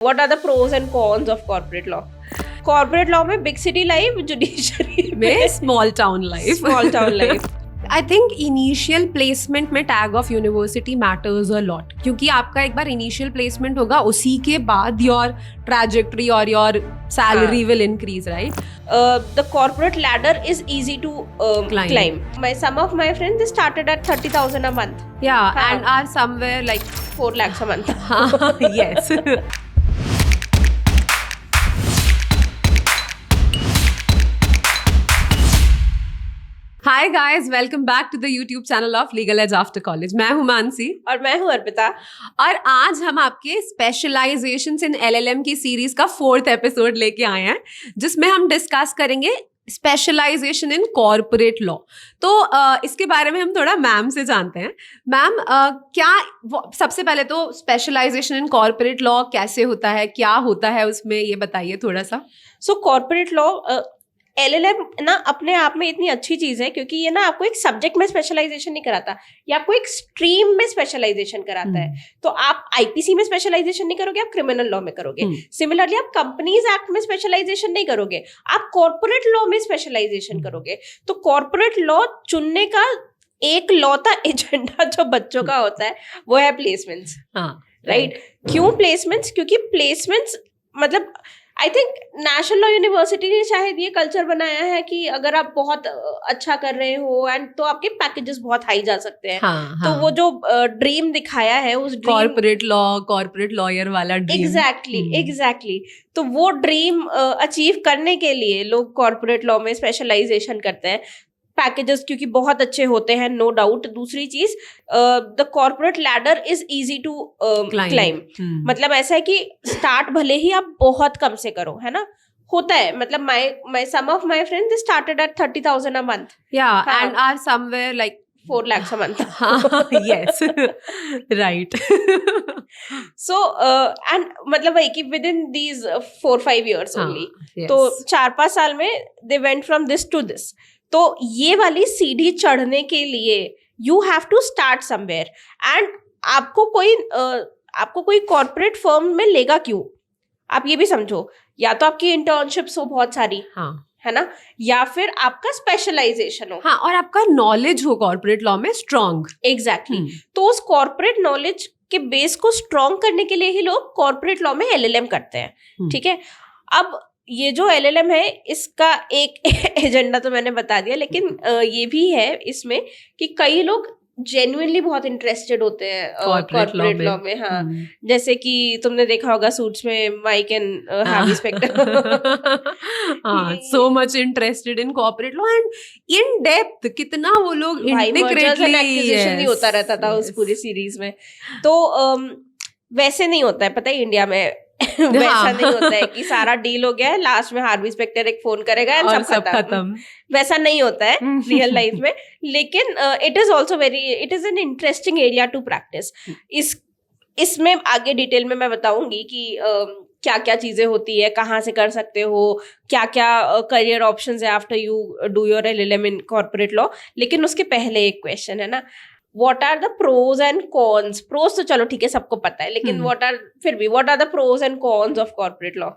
What are the pros and cons of corporate law? Corporate law में big city life, judiciary में small town life. small town life. I think initial placement में tag of university matters a lot, क्योंकि आपका एक बार initial placement होगा, उसी के बाद योर ट्रैजेक्टरी और your salary will increase, right? The corporate ladder is easy to climb. Some of my friends, they started at 30,000 a month. Yeah, and are somewhere like 4 lakhs a month. yes. Hi guys, welcome back to the YouTube channel of Legal Edge After College. मैं हूँ मानसी और मैं हूँ अर्पिता और आज हम आपके specialisations इन LLM की सीरीज का 4th एपिसोड लेके आए हैं, जिसमें हम डिस्कस करेंगे स्पेशलाइजेशन इन कॉर्पोरेट लॉ। तो इसके बारे में हम थोड़ा मैम से जानते हैं। मैम, क्या सबसे पहले तो स्पेशलाइजेशन इन कॉर्पोरेट लॉ कैसे होता है, क्या होता है उसमें, ये बताइए थोड़ा सा। सो कॉर्पोरेट लॉ LLM ना अपने आप में इतनी अच्छी चीज है क्योंकि ये ना आपको एक सब्जेक्ट में स्पेशलाइजेशन नहीं कराता, ये आपको एक स्ट्रीम में स्पेशलाइजेशन कराता है। तो आप IPC में स्पेशलाइजेशन नहीं करोगे, आप क्रिमिनल लॉ में करोगे। सिमिलरली आप कंपनीज एक्ट में स्पेशलाइजेशन नहीं करोगे, आप कॉर्पोरेट लॉ में स्पेशलाइजेशन करोगे। तो कॉर्पोरेट लॉ चुनने का एक लौता एजेंडा जो बच्चों का होता है वो है प्लेसमेंट्स, राइट? क्यों प्लेसमेंट्स? क्योंकि प्लेसमेंट्स मतलब I think national law university ने शायद ये कल्चर बनाया है कि अगर आप बहुत अच्छा कर रहे हो एंड तो आपके पैकेजेस बहुत हाई जा सकते हैं। तो वो जो ड्रीम दिखाया है उस कॉर्पोरेट लॉयर वाला ड्रीम, एग्जैक्टली तो वो ड्रीम अचीव करने के लिए लोग कॉर्पोरेट लॉ में स्पेशलाइजेशन करते हैं। पैकेजेस क्योंकि बहुत अच्छे होते हैं, नो डाउट। दूसरी चीज, the corporate ladder is easy to climb. मतलब ऐसा है कि स्टार्ट भले ही आप बहुत कम से करो, है ना, होता है। मतलब my some of my friends, they started at 30,000 a month. Yeah, and are somewhere like 4 lakhs a month. yes, right. So and मतलब वही कि within these 4-5 years only. Yes. तो 4-5 साल में they went from this to this. तो ये वाली सीढ़ी चढ़ने के लिए you have to start somewhere. And आपको कोई कॉर्पोरेट फर्म में लेगा क्यों, आप ये भी समझो। या तो आपकी इंटर्नशिप्स हो बहुत सारी, है ना, या फिर आपका स्पेशलाइजेशन हो, और आपका नॉलेज हो कॉर्पोरेट लॉ में स्ट्रॉन्ग। एग्जैक्टली। तो उस कॉर्पोरेट नॉलेज के बेस को स्ट्रॉन्ग करने के लिए ही लोग कॉर्पोरेट लॉ में LLM करते हैं, ठीक है। अब ये जो LLM है इसका एक एजेंडा तो मैंने बता दिया, लेकिन ये भी है इसमें कि कई लोग जेन्युइनली बहुत इंटरेस्टेड होते हैं कॉर्पोरेट लॉ में। हाँ, जैसे कि तुमने देखा होगा सूट्स में Mike and Harvey Specter, so much interested in corporate law and in depth कितना वो लोग इंटीग्रेटली नहीं होता रहता था उस पूरी सीरीज में। तो वैसे नहीं होता है, पता है, इंडिया में वैसा नहीं होता है कि सारा डील हो गया है, लास्ट में हार्वी स्पेक्टर एक फोन करेगा एंड सब खत्म। वैसा नहीं होता है रियल लाइफ में। लेकिन it is an interesting area to practice. इसमें आगे डिटेल में मैं बताऊंगी कि क्या क्या चीजें होती है, कहाँ से कर सकते हो, क्या क्या करियर ऑप्शंस है after you do your LLM in corporate law. लेकिन उसके पहले एक क्वेश्चन है ना, what are the pros and cons? Pros तो चलो ठीक है, सबको पता है, लेकिन what are the pros and cons of corporate law?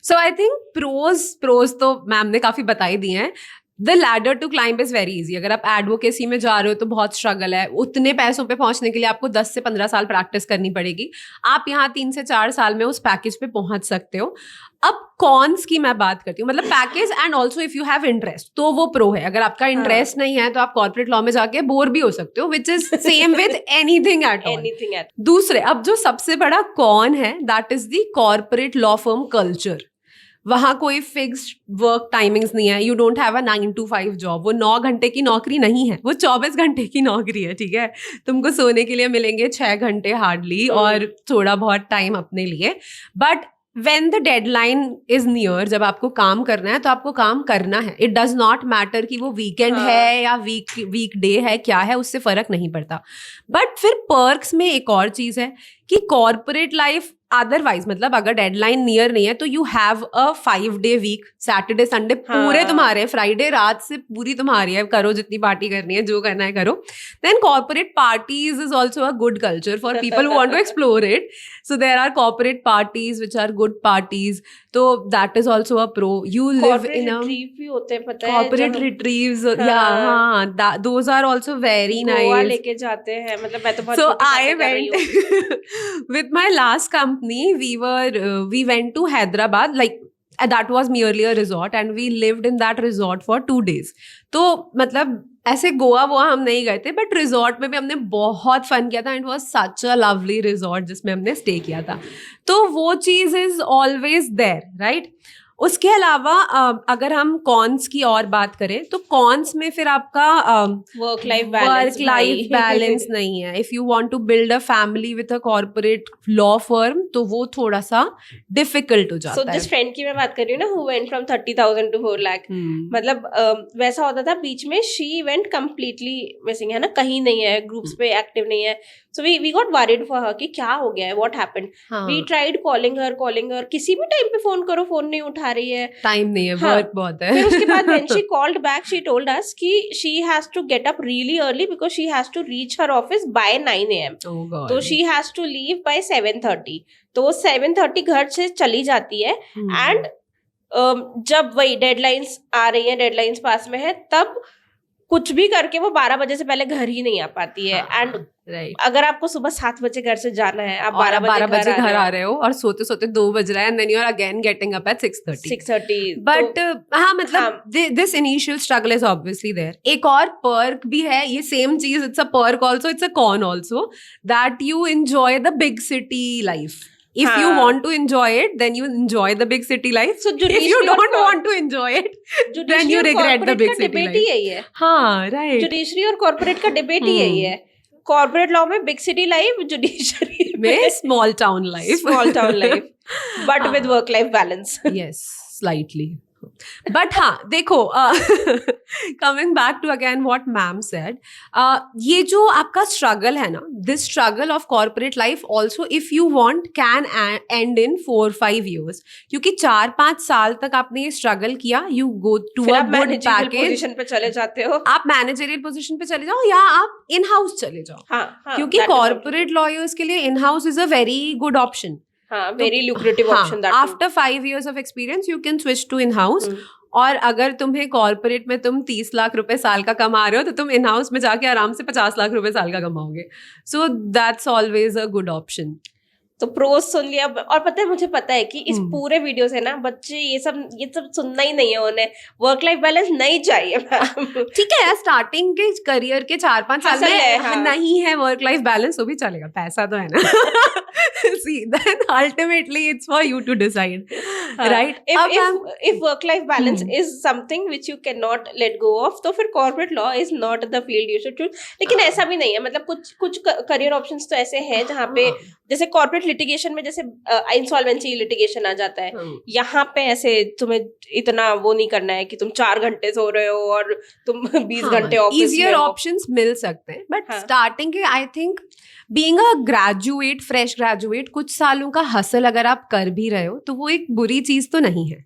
So I think pros तो मैम ने काफी बताई दिए हैं। The ladder to climb is very easy. अगर आप एडवोकेसी में जा रहे हो तो बहुत स्ट्रगल है, उतने पैसों पे पहुंचने के लिए आपको 10 से 15 साल प्रैक्टिस करनी पड़ेगी। आप यहाँ 3 से 4 साल में उस पैकेज पे पहुंच सकते हो। अब कॉन्स की मैं बात करती हूँ, मतलब package and also if you have interest तो वो प्रो है। अगर आपका इंटरेस्ट नहीं है तो आप कॉर्पोरेट लॉ में जाके बोर भी हो सकते हो, which is same with anything at all. दूसरे, अब जो सबसे बड़ा कॉन है that is the corporate law firm culture. वहां कोई फिक्स्ड वर्क टाइमिंग्स नहीं है, you don't have a 9 to 5 job. वो 9 घंटे की नौकरी नहीं है, वो 24 घंटे की नौकरी है, ठीक है। तुमको सोने के लिए मिलेंगे 6 घंटे हार्डली और थोड़ा बहुत टाइम अपने लिए। But when the deadline is near, जब आपको काम करना है तो आपको काम करना है। इट डज नॉट मैटर कि वो वीकेंड है या वीक डे है, क्या है, उससे फर्क नहीं पड़ता। बट फिर पर्क्स में एक और चीज है कि कॉर्पोरेट लाइफ अदरवाइज मतलब अगर डेडलाइन नियर नहीं है तो you have a 5-day week, Saturday Sunday पूरे हाँ। तुम्हारे, फ्राइडे रात से पूरी तुम्हारी है, करो जितनी पार्टी करनी है, जो करना है करो. Then corporate parties is also a good culture for people who want to explore it. So there are corporate parties which are good parties, तो that is also a pro. You live in a retrieve भी होते हैं, पता है, corporate जब retrieves. हाँ। या हाँ, दोज आर ऑल्सो वेरी गोवा नाइस. लेके जाते हैं, मतलब मैं तो बहुत So छोटी I बातें कर रही went हूँ. with my last company. We went to Hyderabad, like that was merely a resort, and we lived in that resort for 2 days. तो मतलब ऐसे गोवा वोवा हम नहीं गए थे, बट रिजॉर्ट में भी हमने बहुत फन किया था. It was such a lovely resort जिसमें हमने स्टे किया था. तो वो चीज इज ऑलवेज देयर, राइट. उसके अलावा अगर हम कॉन्स की और बात करें तो कॉन्स में फिर आपका वर्क लाइफ बैलेंस नहीं है. If you want to build a family with a corporate law firm तो वो थोड़ा सा डिफिकल्ट हो सो जाता जिस फ्रेंड की मैं बात कर रही हूँ ना, who went from 30,000 to 4 lakh, है. मतलब वैसा होता था बीच में. शी वेंट कम्प्लीटली मिसिंग, है ना, कहीं नहीं है, ग्रुप्स पे एक्टिव नहीं है. So we got worried for her कि क्या हो गया है, what happened. We tried calling her, किसी भी टाइम पे फोन करो, फोन नहीं उठा रही है, टाइम नहीं है, हाँ. वर्क बहुत है. फिर उसके बाद when she called back, she told us कि she has to get up really early because she has to reach her office by 9 AM. Oh God. तो she has to leave by 7:30. तो वो 7:30 घर से चली जाती है. एंड जब वही डेडलाइंस आ रही है, डेडलाइंस पास में है, तब कुछ भी करके वो 12 बजे से पहले घर ही नहीं आ पाती है. एंड राइट, अगर आपको सुबह 7 बजे घर से जाना है, आप 12 बजे घर आ रहे हो और सोते सोते 2 बज रहा है, and then you are again getting up at 6:30. But हाँ, मतलब this initial struggle is obviously there. एक और पर्क भी है, ये सेम चीज, it's a perk also, it's a con also, that you enjoy the big city life. If you want to enjoy it, then you enjoy the big city life. So if you don't want to enjoy it, then you regret the big city life. यही है. हाँ, right. Judiciary और corporate का debate ही यही है. Corporate law में big city life, judiciary में small town life. But with work life balance. Yes, slightly. But हाँ, देखो, coming back to again what ma'am said, ये जो आपका स्ट्रगल है ना, this struggle of corporate life also if you want can end in 4-5 years. क्योंकि 4-5 साल तक आपने ये स्ट्रगल किया, you go to a good package, position पे चले जाते हो, आप मैनेजरियल पोजीशन पे चले जाओ या आप इन हाउस चले जाओ. हाँ, क्योंकि कॉर्पोरेट लॉयर्स के लिए in house is a very good option. very lucrative option. That after 5 years of experience you can switch to in house. और अगर तुम्हें कॉर्पोरेट में तुम 30 लाख रुपए साल का कमा रहे हो तो तुम इन हाउस में जाके आराम से 50 लाख रुपए साल का कमाओगे. So that's always a good option. तो प्रोस सुन लिया. और पता है, मुझे पता है कि इस पूरे वीडियो से ना बच्चे ये सब सुनना ही नहीं है, उन्हें वर्क लाइफ बैलेंस नहीं चाहिए. ठीक है, स्टार्टिंग के करियर के 4-5 साल में हाँ. नहीं है वर्क लाइफ बैलेंस तो भी चलेगा, पैसा तो है ना. See, then ultimately it's for you to decide, right? If work life balance is something which you cannot let go of, तो फिर corporate law is not the field you should choose. लेकिन ऐसा भी नहीं है, मतलब कुछ career options तो ऐसे हैं जहाँ पे जैसे corporate litigation में जैसे insolvency litigation आ जाता है. यहाँ पे ऐसे तुम्हें इतना वो नहीं करना है कि तुम 4 घंटे सो रहे हो और तुम 20 घंटे ऑफिस में हो. Easier options मिल सकते हैं, but starting के I think being a graduate, fresh graduate, कुछ सालों का हसल अगर आप कर भी रहे हो तो वो एक बुरी चीज तो नहीं है.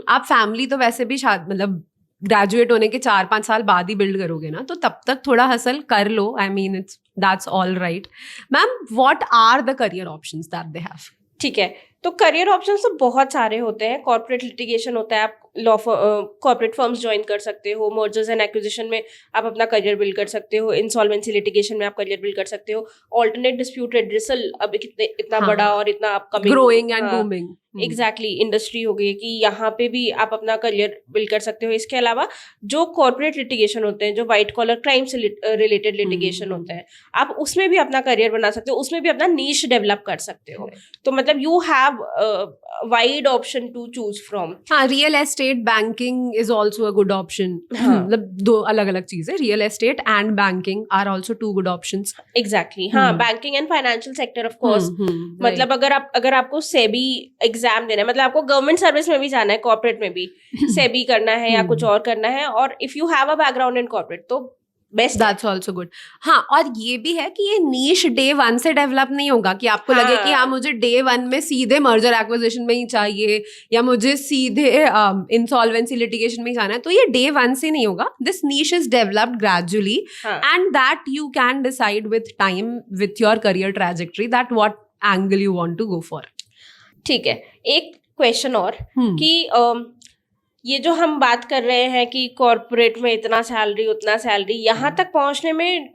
आप फैमिली तो वैसे भी मतलब ग्रेजुएट होने के 4-5 साल बाद ही बिल्ड करोगे ना, तो तब तक थोड़ा हसल कर लो. I mean that's all right. Ma'am, what are the career options that they have? ठीक है, तो करियर ऑप्शंस तो बहुत सारे होते हैं. कॉर्पोरेट लिटिगेशन होता है, आप लॉ कॉर्पोरेट फर्म्स ज्वाइन कर सकते हो. मर्जर्स एंड एक्विजिशन में आप अपना करियर बिल्ड कर सकते हो. इंसॉल्वेंसी लिटिगेशन में आप करियर बिल्ड कर सकते हो. ऑल्टरनेट डिस्प्यूट रेड्रेसल अब इतना बड़ा और इतना upcoming, growing and booming, exactly industry हो गई कि यहाँ पे भी आप अपना करियर बिल्ड कर सकते हो. इसके अलावा जो कॉर्पोरेट लिटिगेशन होते हैं, जो वाइट कॉलर क्राइम से रिलेटेड लिटिगेशन होते हैं, आप उसमें भी अपना करियर बना सकते हो, उसमें भी अपना नीश डेवलप कर सकते हो. तो मतलब you have wide option to choose from. हाँ, real estate banking is also a good option. मतलब 2 अलग अलग चीजें, real estate and banking are also 2 good options. Exactly, हाँ, banking and financial sector of course. मतलब अगर आपको सेबी एग्जाम देना है, मतलब आपको गवर्नमेंट सर्विस में भी जाना है, कॉर्पोरेट में भी सेबी करना है या कुछ और करना है, और if you have a background in corporate, तो बेस्ट। That's also good. हाँ, और ये भी है कि ये नीश डे 1 से डेवलप नहीं होगा कि आपको लगे कि हाँ मुझे डे 1 में सीधे मर्जर एक्विजिशन में ही चाहिए या मुझे सीधे इंसॉल्वेंसी लिटिगेशन में ही जाना है, तो ये डे 1 से नहीं होगा। This niche is developed gradually and that you can decide with time with your career trajectory that what angle you want to go for. ठीक है, एक क्वेश्चन और कि ये जो हम बात कर रहे हैं कि कॉर्पोरेट में इतना सैलरी उतना सैलरी, यहाँ तक पहुँचने में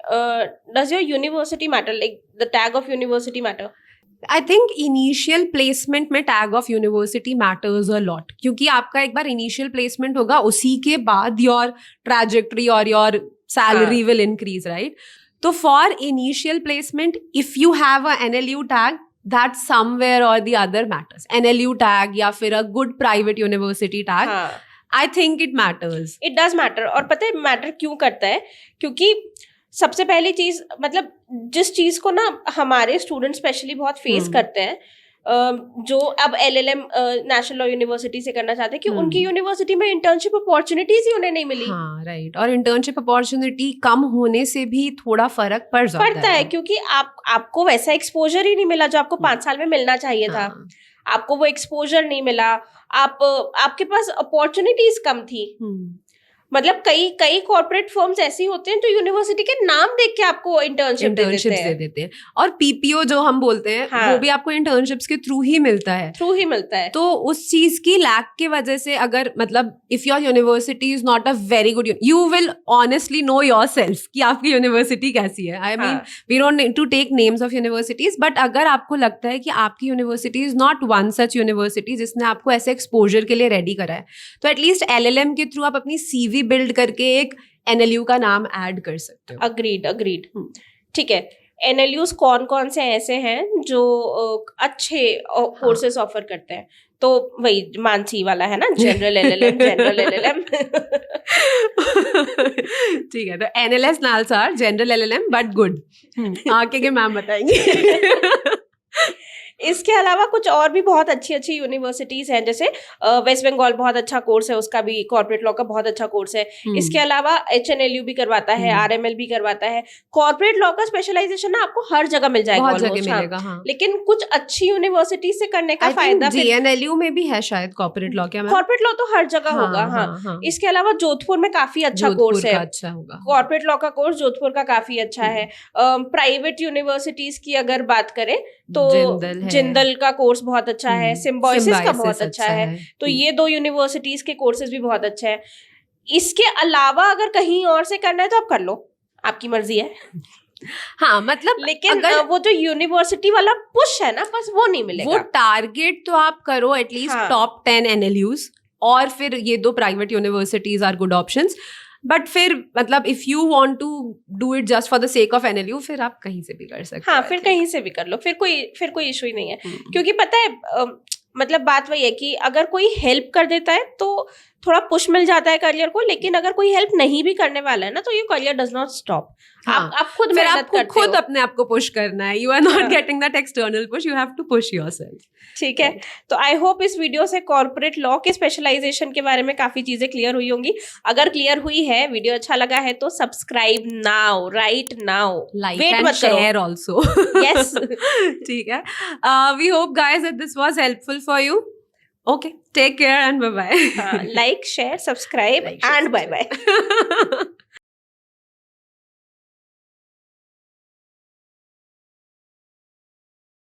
does your university matter, like the tag of university matter? I think initial placement में tag of university matters a lot, क्योंकि आपका एक बार इनिशियल प्लेसमेंट होगा उसी के बाद योर ट्रैजेक्टरी और your salary will increase, right? तो for initial placement if you have a NLU tag, that somewhere or the other matters. NLU tag या फिर a good private university tag, I think it matters. It does matter। और पता है matter क्यों करता है? क्योंकि सबसे पहली चीज, मतलब जिस चीज को ना हमारे स्टूडेंट स्पेशली बहुत फेस करते हैं, जो अब LLM नेशनल लॉ यूनिवर्सिटी से करना चाहते हैं कि उनकी यूनिवर्सिटी में इंटर्नशिप अपॉर्चुनिटीज ही उन्हें नहीं मिली। हाँ, राइट। और इंटर्नशिप अपॉर्चुनिटी कम होने से भी थोड़ा फर्क पड़ता है क्योंकि आपको वैसा एक्सपोजर ही नहीं मिला जो आपको 5 साल में मिलना चाहिए था। आपको वो एक्सपोजर नहीं मिला, आपके पास अपॉर्चुनिटीज कम थी। मतलब कई कॉर्पोरेट फर्म्स ऐसी होते हैं जो यूनिवर्सिटी के नाम देख के आपको इंटर्नशिप दे देते हैं। और PPO जो हम बोलते हैं, हाँ, वो भी आपको इंटर्नशिप्स के थ्रू ही मिलता है। तो उस चीज की लैक की वजह से अगर मतलब if your university is not a very good, you will honestly know yourself कि आपकी यूनिवर्सिटी कैसी है। I mean we don't need to take names of universities, but अगर आपको लगता है कि आपकी university is not one such university जिसने आपको ऐसे एक्सपोजर के लिए रेडी करा है, तो एटलीस्ट LLM के थ्रू आप अपनी CV बिल्ड करके एक NLU का नाम ऐड कर सकते हो। अग्रीड। ठीक है, NLUs कौन से ऐसे हैं जो अच्छे कोर्सेज ऑफर करते हैं? तो वही मानसी वाला है ना, जनरल LLM। ठीक है, तो NLS NALSAR general LLM but good. आगे के मैम बताएंगे। इसके अलावा कुछ और भी बहुत अच्छी यूनिवर्सिटीज हैं, जैसे वेस्ट बंगाल बहुत अच्छा कोर्स है, उसका भी कॉर्पोरेट लॉ का बहुत अच्छा कोर्स है। इसके अलावा HNLU भी करवाता है, RML भी करवाता है। कॉर्पोरेट लॉ का स्पेशलाइजेशन ना आपको हर जगह मिल जाएगा, बहुत जगह मिलेगा। हाँ। लेकिन कुछ अच्छी यूनिवर्सिटी से करने का फायदा GNLU में भी है शायद कॉर्पोरेट लॉ। क्या कॉर्पोरेट लॉ तो हर जगह होगा। हाँ। इसके अलावा जोधपुर में काफी अच्छा कोर्स है, अच्छा होगा। कॉर्पोरेट लॉ का कोर्स जोधपुर का काफी अच्छा है। प्राइवेट यूनिवर्सिटीज की अगर बात करें तो जिंदल का कोर्स बहुत अच्छा है, सिम्बायोसिस का बहुत अच्छा है। तो ये 2 यूनिवर्सिटीज के कोर्सेज भी बहुत अच्छे हैं। इसके अलावा अगर कहीं और से करना है तो आप कर लो, आपकी मर्जी है। हाँ, मतलब लेकिन वो जो यूनिवर्सिटी वाला पुश है ना, बस वो नहीं मिलेगा। वो टारगेट तो आप करो एटलीस्ट टॉप 10 NLUs, और फिर ये 2 private universities are good options. But फिर मतलब if you want to do it just for the sake of NLU, फिर आप कहीं से भी कर सकते हो। हाँ, फिर कहीं से भी कर लो, फिर कोई इशू ही नहीं है। क्योंकि पता है मतलब बात वही है कि अगर कोई हेल्प कर देता है तो थोड़ा पुश मिल जाता है करियर को, लेकिन अगर कोई हेल्प नहीं भी करने वाला है ना, तो ये करियर डज नॉट स्टॉप। आप खुद मेहनत करते हो, खुद अपने आप को पुश करना है। You are not getting that external push, you have to push yourself. ठीक है, तो आई होप इस वीडियो से कॉर्पोरेट लॉ के स्पेशलाइजेशन के बारे में काफी चीजें क्लियर हुई होंगी। अगर क्लियर हुई है, वीडियो अच्छा लगा है तो subscribe now, right now, like and share also. Yes, ठीक है। We hope guys that this was helpful for you. Okay, take care and bye-bye. Like, share, subscribe and bye-bye.